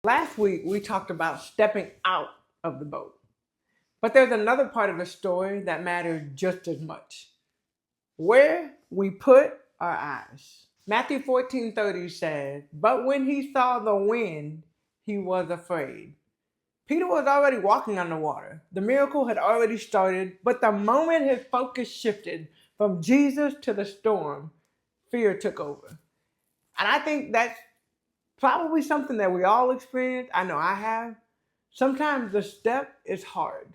Last week, we talked about stepping out of the boat. But there's another part of the story that matters just as much: where we put our eyes. Matthew 14:30 says, "But when he saw the wind, he was afraid." Peter was already walking on the water. The miracle had already started, but the moment his focus shifted from Jesus to the storm, fear took over. And I think that's probably something that we all experience. I know I have. Sometimes the step is hard,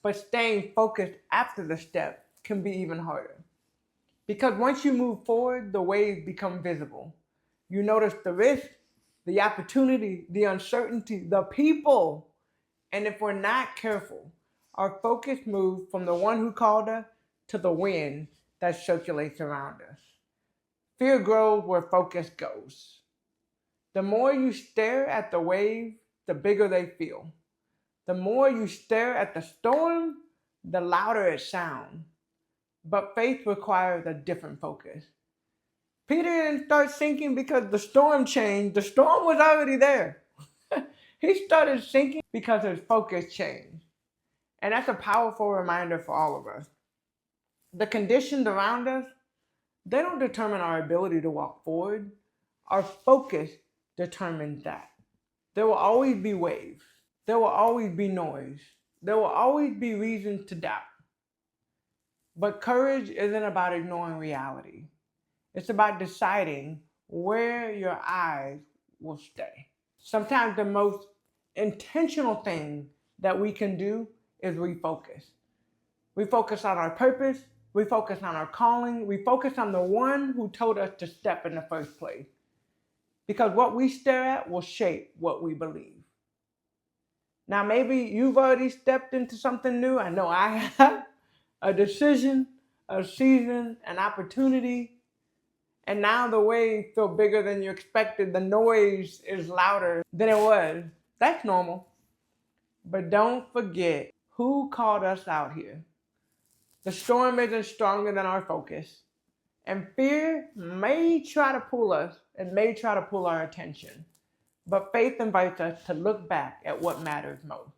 but staying focused after the step can be even harder. Because once you move forward, the waves become visible. You notice the risk, the opportunity, the uncertainty, the people. And if we're not careful, our focus moves from the one who called us to the wind that circulates around us. Fear grows where focus goes. The more you stare at the wave, the bigger they feel. The more you stare at the storm, the louder it sounds. But faith requires a different focus. Peter didn't start sinking because the storm changed. The storm was already there. He started sinking because his focus changed. And that's a powerful reminder for all of us. The conditions around us, they don't determine our ability to walk forward. Our focus determines that. There will always be waves. There will always be noise. There will always be reasons to doubt. But courage isn't about ignoring reality. It's about deciding where your eyes will stay. Sometimes the most intentional thing that we can do is refocus. We focus on our purpose. We focus on our calling. We focus on the one who told us to step in the first place. Because what we stare at will shape what we believe. Now, maybe you've already stepped into something new. I know I have. A decision, a season, an opportunity. And now the waves feel bigger than you expected. The noise is louder than it was. That's normal. But don't forget who called us out here. The storm isn't stronger than our focus. And fear may try to pull us and may try to pull our attention. But faith invites us to look back at what matters most.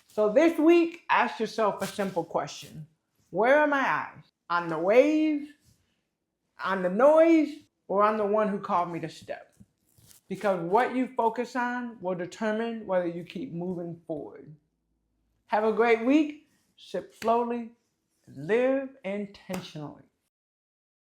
So this week, ask yourself a simple question. Where are my eyes? On the waves, on the noise, or on the one who called me to step? Because what you focus on will determine whether you keep moving forward. Have a great week. Sip slowly and live intentionally.